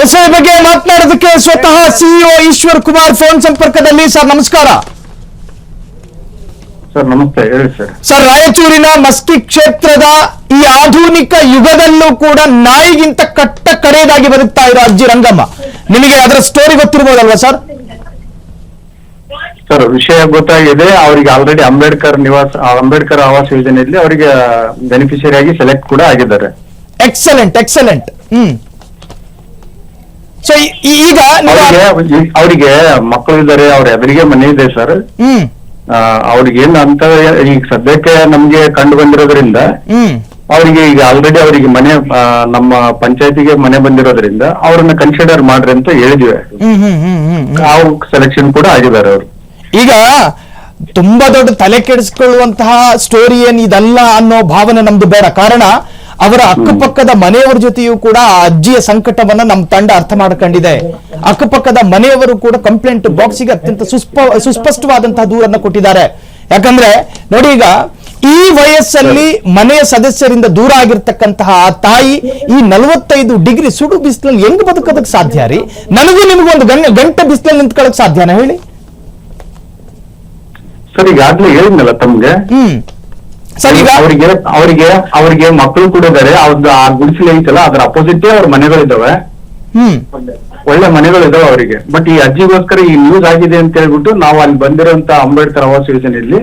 SI ಬಗ್ಗೆ ಮಾತನಾಡೋದಕ್ಕೆ ಸ್ವತಃ ಸಿಇಒ ಈಶ್ವರ್ ಕುಮಾರ್ ಫೋನ್ ಸಂಪರ್ಕದಲ್ಲಿ. ಸರ್ ನಮಸ್ಕಾರ. ಸರ್ ನಮಸ್ತೆ, ಹೇಳಿ ಸರ್. ಸರ್, ರಾಯಚೂರಿನ ಮಸ್ಕಿ ಕ್ಷೇತ್ರದ ಈ ಆಧುನಿಕ ಯುಗದಲ್ಲೂ ಕೂಡ ನಾಯಿಗಿಂತ ಕಟ್ಟ ಕಡೆಯದಾಗಿ ಬದುಕ್ತಾ ಇರೋ ಅಜ್ಜಿ ರಂಗಮ್ಮ, ನಿಮಗೆ ಅದರ ಸ್ಟೋರಿ ಗೊತ್ತಿರ್ಬೋದಲ್ವಾ ಸರ್? ಸರ್, ವಿಷಯ ಗೊತ್ತಾಗಿದೆ. ಅವರಿಗೆ ಆಲ್ರೆಡಿ ಅಂಬೇಡ್ಕರ್ ಆವಾಸ್ ಯೋಜನೆಯಲ್ಲಿ ಅವರಿಗೆ ಬೆನಿಫಿಷಿಯರಿ ಆಗಿ ಸೆಲೆಕ್ಟ್ ಕೂಡ ಆಗಿದ್ದಾರೆ. ಎಕ್ಸಲೆಂಟ್. ಸೊ ಈಗ ಅವರಿಗೆ ಮಕ್ಕಳು ಇದ್ದಾರೆ, ಅವ್ರ ಎದುರಿಗೆ ಮನೆ ಇದೆ ಸರ್. ಅವ್ರಿಗೆ ಏನ್ ಅಂತ ಈಗ ಸದ್ಯಕ್ಕೆ ನಮ್ಗೆ ಕಂಡು ಬಂದಿರೋದ್ರಿಂದ ಅವರಿಗೆ ಈಗ ಆಲ್ರೆಡಿ ಅವರಿಗೆ ಮನೆ ನಮ್ಮ ಪಂಚಾಯತಿಗೆ ಮನೆ ಬಂದಿರೋದ್ರಿಂದ ಅವ್ರನ್ನ ಕನ್ಸಿಡರ್ ಮಾಡ್ರಿ ಅಂತ ಹೇಳಿದ್ವಿ. ಸೆಲೆಕ್ಷನ್ ಕೂಡ ಆಗಿದ್ದಾರೆ ಅವರು. ಈಗ ತುಂಬಾ ದೊಡ್ಡ ತಲೆ ಕೆಡಿಸ್ಕೊಳ್ಳುವಂತಹ ಸ್ಟೋರಿ ಏನ್ ಇದಲ್ಲ ಅನ್ನೋ ಭಾವನೆ ನಮ್ದು ಬೇಡ. ಕಾರಣ ಅವರ ಅಕ್ಕಪಕ್ಕದ ಮನೆಯವರ ಜೊತೆಯೂ ಕೂಡ ಆ ಅಜ್ಜಿಯ ಸಂಕಟವನ್ನ ನಮ್ಮ ತಂಡ ಅರ್ಥ ಮಾಡ್ಕೊಂಡಿದೆ. ಅಕ್ಕಪಕ್ಕದ ಮನೆಯವರು ಕೂಡ ಕಂಪ್ಲೇಂಟ್ ಬಾಕ್ಸಿಗೆ ಅತ್ಯಂತ ಸುಸ್ಪಷ್ಟವಾದಂತಹ ದೂರನ್ನ ಕೊಟ್ಟಿದ್ದಾರೆ. ಯಾಕಂದ್ರೆ ನೋಡಿ, ಈಗ ಈ ವಯಸ್ಸಲ್ಲಿ ಮನೆಯ ಸದಸ್ಯರಿಂದ ದೂರ ಆಗಿರ್ತಕ್ಕಂತಹ ಆ ತಾಯಿ ಈ 45 ಡಿಗ್ರಿ ಸುಡು ಬಿಸಿಲಲ್ಲಿ ಹೆಂಗ್ ಬದುಕೋದಕ್ಕೆ ಸಾಧ್ಯ ರೀ? ನನಗೂ ನಿಮಗೂ ಒಂದು ಗಂಟೆ ಬಿಸಿಲಲ್ಲಿ ನಿಂತ್ಕೊಳ್ಳೋಕೆ ಸಾಧ್ಯನಾ ಹೇಳಿ? ಸರ್, ಈಗಾಗ್ಲೇ ಹೇಳಿದ್ನಲ್ಲ ತಮ್ಗೆ. ಅವರಿಗೆ ಮಕ್ಕಳು ಕೂಡ ಇದಾರೆ. ಅವ್ರದ್ದು ಆ ಗುಡಿಸಲು ಐತಲ್ಲ, ಅದ್ರ ಅಪೋಸಿಟ್ ಅವ್ರ ಮನೆಗಳಿದಾವೆ, ಒಳ್ಳೆ ಮನೆಗಳಿದಾವೆ ಅವರಿಗೆ. ಬಟ್ ಈ ಅಜ್ಜಿಗೋಸ್ಕರ ಈ ನ್ಯೂಸ್ ಆಗಿದೆ ಅಂತ ಹೇಳ್ಬಿಟ್ಟು ನಾವು ಅಲ್ಲಿ ಬಂದಿರೋಂತ ಅಂಬೇಡ್ಕರ್ ಆವಾಸ್ ಯೋಜನೆಯಲ್ಲಿ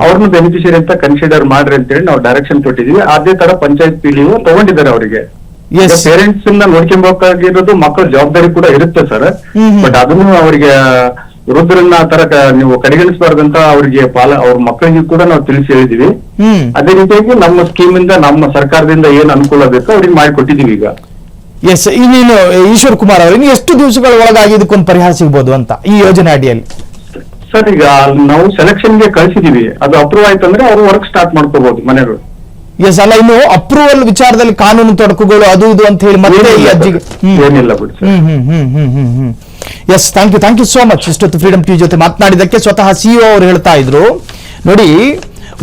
ಅವ್ರನ್ನ ಬೆನಿಫಿಷಿಯರಿ ಅಂತ ಕನ್ಸಿಡರ್ ಮಾಡ್ರಿ ಅಂತ ಹೇಳಿ ನಾವು ಡೈರೆಕ್ಷನ್ ಕೊಟ್ಟಿದೀವಿ. ಅದೇ ತರ ಪಂಚಾಯತ್ ಪಿಡಿಒ ತಗೊಂಡಿದ್ದಾರೆ ಅವರಿಗೆ. ಪೇರೆಂಟ್ಸ್ ಬೇಕಾಗಿರೋದು ಮಕ್ಕಳ ಜವಾಬ್ದಾರಿ ಕೂಡ ಇರುತ್ತೆ ಸರ್. ಬಟ್ ಅದನ್ನು ಅವರಿಗೆ ವೃದ್ಧರನ್ನ ತರ ನೀವು ಕಡೆಗಣಿಸಬಾರ್ದಂತ ಅವ್ರಿಗೆ ಅವ್ರ ಮಕ್ಕಳಿಗೆ ಕೂಡ ನಾವು ತಿಳಿಸಿ ಹೇಳಿದೀವಿ. ಅದೇ ರೀತಿಯಾಗಿ ನಮ್ಮ ಸ್ಕೀಮ್ ಇಂದ ನಮ್ಮ ಸರ್ಕಾರದಿಂದ ಏನ್ ಅನುಕೂಲ ಬೇಕೋ ಅವ್ರಿಗೆ ಮಾಡಿಕೊಟ್ಟಿದೀವಿ ಈಗ. ಎಸ್, ಇನ್ನೇನು ಈಶ್ವರ್ ಕುಮಾರ್ ಅವರು, ಇನ್ನು ಎಷ್ಟು ದಿವಸಗಳ ಒಳಗಾಗಿ ಇದಕ್ಕೊಂದು ಪರಿಹಾರ ಸಿಗ್ಬೋದು ಅಂತ ಈ ಯೋಜನೆ ಅಡಿಯಲ್ಲಿ? ಸರ್, ಈಗ ನಾವು ಸೆಲೆಕ್ಷನ್ಗೆ ಕಳಿಸಿದೀವಿ. ಅದು ಅಪ್ರೂವ್ ಆಯ್ತು ಅಂದ್ರೆ ಅವ್ರು ವರ್ಕ್ ಸ್ಟಾರ್ಟ್ ಮಾಡ್ಕೋಬಹುದು ಮನೆಗಳು. ಎಸ್, ಅಲ್ಲ ಇನ್ನು ಅಪ್ರೂವಲ್ ವಿಚಾರದಲ್ಲಿ ಕಾನೂನು ತೊಡಕುಗಳು ಅದು ಇದು ಅಂತ ಹೇಳಿ ಮತ್ತೆ ಈ ಅಜ್ಜಿಗೆ ಏನಿಲ್ಲ ಬಿಡಿ. Yes, thank you so much. ಇಷ್ಟೊತ್ತು ಫ್ರೀಡಮ್ ಟಿವಿ ಜೊತೆ ಮಾತನಾಡಿದಕ್ಕೆ. ಸ್ವತಃ ಸಿಇಒ ಅವರು ಹೇಳ್ತಾ ಇದ್ರು, ನೋಡಿ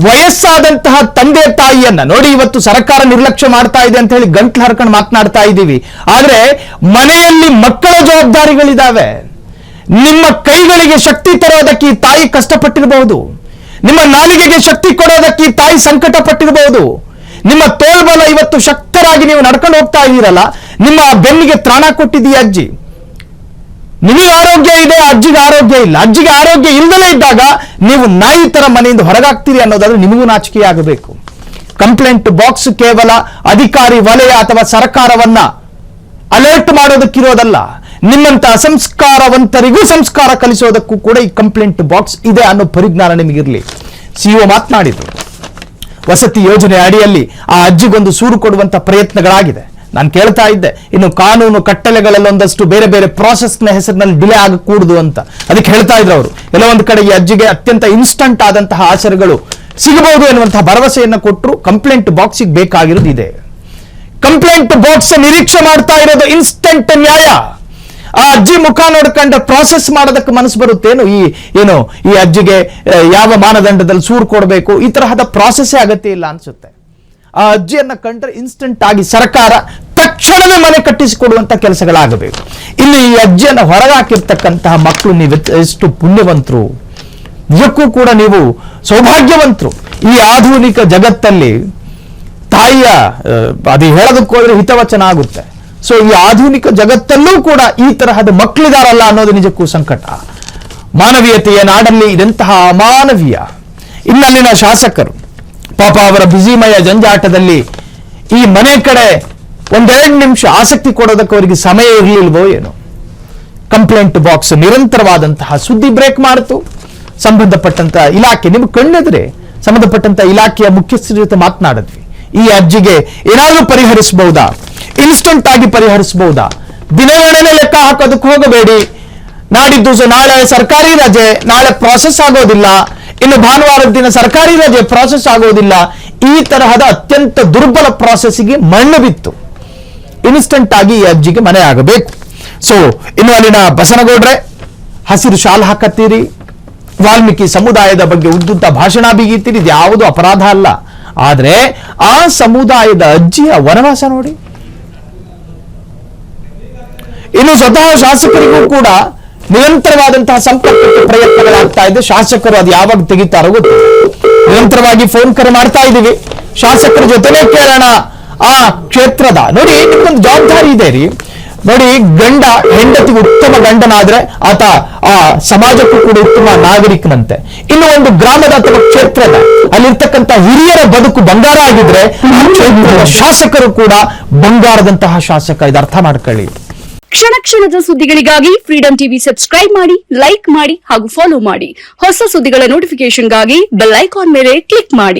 ವಯಸ್ಸಾದಂತಹ ತಂದೆ ತಾಯಿಯನ್ನ ನೋಡಿ ಇವತ್ತು ಸರ್ಕಾರ ನಿರ್ಲಕ್ಷ್ಯ ಮಾಡ್ತಾ ಇದೆ ಅಂತ ಹೇಳಿ ಗಂಟ್ಲು ಹರ್ಕೊಂಡು ಮಾತನಾಡ್ತಾ ಇದ್ದೀವಿ. ಆದ್ರೆ ಮನೆಯಲ್ಲಿ ಮಕ್ಕಳ ಜವಾಬ್ದಾರಿಗಳಿದಾವೆ. ನಿಮ್ಮ ಕೈಗಳಿಗೆ ಶಕ್ತಿ ತರೋದಕ್ಕೆ ಈ ತಾಯಿ ಕಷ್ಟಪಟ್ಟಿರಬಹುದು. ನಿಮ್ಮ ನಾಲಿಗೆಗೆ ಶಕ್ತಿ ಕೊಡೋದಕ್ಕೆ ಈ ತಾಯಿ ಸಂಕಟ ಪಟ್ಟಿರಬಹುದು. ನಿಮ್ಮ ತೋಳ್ಬಲ ಇವತ್ತು ಶಕ್ತರಾಗಿ ನೀವು ನಡ್ಕೊಂಡು ಹೋಗ್ತಾ ಇದ್ದೀರಲ್ಲ, ನಿಮ್ಮ ಬೆನ್ನಿಗೆ ತ್ರಾಣ ಕೊಟ್ಟಿದ್ದೀಯ ಅಜ್ಜಿ. ನಿಮಗೆ ಆರೋಗ್ಯ ಇದೆ, ಅಜ್ಜಿಗೆ ಆರೋಗ್ಯ ಇಲ್ಲ. ಅಜ್ಜಿಗೆ ಆರೋಗ್ಯ ಇಲ್ಲದಲೇ ಇದ್ದಾಗ ನೀವು ನಾಯಿ ತರ ಮನೆಯಿಂದ ಹೊರಗಾಗ್ತೀರಿ ಅನ್ನೋದಾದ್ರೆ ನಿಮಗೂ ನಾಚಿಕೆಯಾಗಬೇಕು. ಕಂಪ್ಲೇಂಟ್ ಬಾಕ್ಸ್ ಕೇವಲ ಅಧಿಕಾರಿ ವಲಯ ಅಥವಾ ಸರ್ಕಾರವನ್ನ ಅಲರ್ಟ್ ಮಾಡೋದಕ್ಕಿರೋದಲ್ಲ, ನಿಮ್ಮಂತ ಅಸಂಸ್ಕಾರವಂತರಿಗೂ ಸಂಸ್ಕಾರ ಕಲಿಸೋದಕ್ಕೂ ಕೂಡ ಈ ಕಂಪ್ಲೇಂಟ್ ಬಾಕ್ಸ್ ಇದೆ ಅನ್ನೋ ಪರಿಜ್ಞಾನ ನಿಮಗಿರಲಿ. ಸಿಇಒ ಮಾತನಾಡಿದ್ರು, ವಸತಿ ಯೋಜನೆ ಅಡಿಯಲ್ಲಿ ಆ ಅಜ್ಜಿಗೊಂದು ಸೂರು ಕೊಡುವಂತ ಪ್ರಯತ್ನಗಳಾಗಿದೆ. ನಾನು ಕೇಳ್ತಾ ಇದ್ದೆ, ಇನ್ನು ಕಾನೂನು ಕಟ್ಟಳೆಗಳಲ್ಲಿ ಒಂದಷ್ಟು ಬೇರೆ ಬೇರೆ ಪ್ರಾಸೆಸ್ನ ಹೆಸರಿನಲ್ಲಿ ಡಿಲೇ ಆಗಕೂಡದು ಅಂತ. ಅದಕ್ಕೆ ಹೇಳ್ತಾ ಇದ್ರು ಅವರು, ಎಲ್ಲ ಒಂದು ಕಡೆ ಈ ಅಜ್ಜಿಗೆ ಅತ್ಯಂತ ಇನ್ಸ್ಟಂಟ್ ಆದಂತಹ ಆಸರೆಗಳು ಸಿಗಬಹುದು ಎನ್ನುವಂತಹ ಭರವಸೆಯನ್ನು ಕೊಟ್ಟರು. ಕಂಪ್ಲೇಂಟ್ ಬಾಕ್ಸಿಗೆ ಬೇಕಾಗಿರೋದು ಇದೆ. ಕಂಪ್ಲೇಂಟ್ ಬಾಕ್ಸ್ ನಿರೀಕ್ಷೆ ಮಾಡ್ತಾ ಇರೋದು ಇನ್ಸ್ಟಂಟ್ ನ್ಯಾಯ. ಆ ಅಜ್ಜಿ ಮುಖ ನೋಡ್ಕೊಂಡ್ರೆ ಪ್ರಾಸೆಸ್ ಮಾಡೋದಕ್ಕೆ ಮನಸ್ಸು ಬರುತ್ತೇನು? ಈ ಅಜ್ಜಿಗೆ ಯಾವ ಮಾನದಂಡದಲ್ಲಿ ಸೂರು ಕೊಡಬೇಕು, ಈ ತರಹದ ಪ್ರಾಸೆಸ್ಸೇ ಅಗತ್ಯ ಇಲ್ಲ ಅನ್ಸುತ್ತೆ. ಆ ಅಜ್ಜಿಯನ್ನ ಕಂಡ್ರೆ ಇನ್ಸ್ಟಂಟ್ ಆಗಿ ಸರ್ಕಾರ ತಕ್ಷಣವೇ ಮನೆ ಕಟ್ಟಿಸಿಕೊಡುವಂತ ಕೆಲಸಗಳಾಗಬೇಕು. ಇಲ್ಲಿ ಈ ಅಜ್ಜಿಯನ್ನ ಹೊರಗಾಕಿರ್ತಕ್ಕಂತಹ ಮಕ್ಕಳು ನೀವು ಎಷ್ಟು ಪುಣ್ಯವಂತರು, ನಿಜಕ್ಕೂ ಕೂಡ ನೀವು ಸೌಭಾಗ್ಯವಂತರು. ಈ ಆಧುನಿಕ ಜಗತ್ತಲ್ಲಿ ತಾಯಿಯ ಅದು ಹೇಳೋದಕ್ಕೆ ಹೋದ್ರೆ ಹಿತವಚನ ಆಗುತ್ತೆ. ಸೊ ಈ ಆಧುನಿಕ ಜಗತ್ತಲ್ಲೂ ಕೂಡ ಈ ತರಹದ ಮಕ್ಕಳಿದಾರಲ್ಲ ಅನ್ನೋದು ನಿಜಕ್ಕೂ ಸಂಕಟ. ಮಾನವೀಯತೆಯ ನಾಡಲ್ಲಿ ಇದೆಂತಹ ಅಮಾನವೀಯ. ಇನ್ನಲ್ಲಿನ ಶಾಸಕರು ಪಾಪ ಅವರ ಬಿಸಿಮಯ ಜಂಜಾಟದಲ್ಲಿ ಈ ಮನೆ ಕಡೆ ಒಂದೆರಡು ನಿಮಿಷ ಆಸಕ್ತಿ ಕೊಡೋದಕ್ಕೆ ಅವರಿಗೆ ಸಮಯ ಇರಲಿಲ್ವೋ ಏನೋ. ಕಂಪ್ಲೇಂಟ್ ಬಾಕ್ಸ್ ನಿರಂತರವಾದಂತಹ ಸುದ್ದಿ ಬ್ರೇಕ್ ಮಾಡಿತು. ಸಂಬಂಧಪಟ್ಟಂತ ಇಲಾಖೆ ನಿಮ್ಗೆ ಕಣ್ಣೆದ್ರೆ ಸಂಬಂಧಪಟ್ಟಂತ ಇಲಾಖೆಯ ಮುಖ್ಯಸ್ಥರ ಜೊತೆ ಮಾತನಾಡಿದ್ವಿ. ಈ ಅರ್ಜಿಗೆ ಏನಾದರೂ ಪರಿಹರಿಸಬಹುದಾ, ಇನ್ಸ್ಟಂಟ್ ಆಗಿ ಪರಿಹರಿಸಬಹುದಾ, ದಿನಗಣನೆ ಲೆಕ್ಕ ಹಾಕೋದಕ್ಕೆ ಹೋಗಬೇಡಿ. ನಾಡಿದ್ದು ನಾಳೆ ಸರ್ಕಾರಿ ರಜೆ, ನಾಳೆ ಪ್ರಾಸೆಸ್ ಆಗೋದಿಲ್ಲ, ಇನ್ನು ಭಾನುವಾರದ ದಿನ ಸರ್ಕಾರಿ ರಜೆ, ಪ್ರಾಸೆಸ್ ಆಗೋದಿಲ್ಲ. ಈ ತರಹದ ಅತ್ಯಂತ ದುರ್ಬಲ ಪ್ರಾಸೆಸ್ಗೆ ಮಣ್ಣು ಬಿತ್ತು. ಇನ್ಸ್ಟಂಟ್ ಆಗಿ ಈ ಅರ್ಜಿಗೆ ಮನೆ ಆಗಬೇಕು. ಸೊ ಇನ್ನು ಅಲ್ಲಿನ ಬಸನಗೌಡ್ರೆ ಹಸಿರು ಶಾಲ್ ಹಾಕತ್ತೀರಿ, ವಾಲ್ಮೀಕಿ ಸಮುದಾಯದ ಬಗ್ಗೆ ಉದ್ದುದ್ದ ಭಾಷಣ ಬೀಗಿತೀರಿ, ಇದು ಯಾವುದು ಅಪರಾಧ ಅಲ್ಲ. ಆದ್ರೆ ಆ ಸಮುದಾಯದ ಅಜ್ಜಿಯ ವನವಾಸ ನೋಡಿ. ಇನ್ನು ಸ್ವತಃ ಶಾಸಕರಿಗೂ ಕೂಡ ನಿರಂತರವಾದಂತಹ ಸಂಪರ್ಕಕ್ಕೆ ಪ್ರಯತ್ನಗಳಾಗ್ತಾ ಇದೆ. ಶಾಸಕರು ಅದು ಯಾವಾಗ ತೆಗಿತಾರೋ ಗೊತ್ತಿಲ್ಲ. ನಿರಂತರವಾಗಿ ಫೋನ್ ಕರೆ ಮಾಡ್ತಾ ಇದ್ದೀವಿ, ಶಾಸಕರ ಜೊತೆನೇ ಕೇಳೋಣ ಆ ಕ್ಷೇತ್ರದ. ನೋಡಿ, ನಿಮ್ಗೊಂದು ಜವಾಬ್ದಾರಿ ಇದೆ ರೀ. ನೋಡಿ, ಗಂಡ ಹೆಂಡತಿಗೆ ಉತ್ತಮ ಗಂಡನಾದ್ರೆ ಆತ ಆ ಸಮಾಜಕ್ಕೂ ಕೂಡ ಉತ್ತಮ ನಾಗರಿಕನಂತೆ. ಇನ್ನು ಒಂದು ಗ್ರಾಮದ ಅಥವಾ ಕ್ಷೇತ್ರದ ಅಲ್ಲಿರ್ತಕ್ಕಂಥ ಹಿರಿಯರ ಬದುಕು ಬಂಗಾರ ಆಗಿದ್ರೆ ಆ ಕ್ಷೇತ್ರದ ಶಾಸಕರು ಕೂಡ ಬಂಗಾರದಂತಹ ಶಾಸಕ. ಇದು ಅರ್ಥ ಮಾಡ್ಕೊಳ್ಳಿ. ಕ್ಷಣ ಕ್ಷಣದ ಸುದ್ದಿಗಳಿಗಾಗಿ ಫ್ರೀಡಂ ಟಿವಿ ಸಬ್ಸ್ಕ್ರೈಬ್ ಮಾಡಿ, ಲೈಕ್ ಮಾಡಿ ಹಾಗೂ ಫಾಲೋ ಮಾಡಿ. ಹೊಸ ಸುದ್ದಿಗಳ ನೋಟಿಫಿಕೇಶನ್ಗಾಗಿ ಬೆಲ್ ಐಕಾನ್ ಮೇಲೆ ಕ್ಲಿಕ್ ಮಾಡಿ.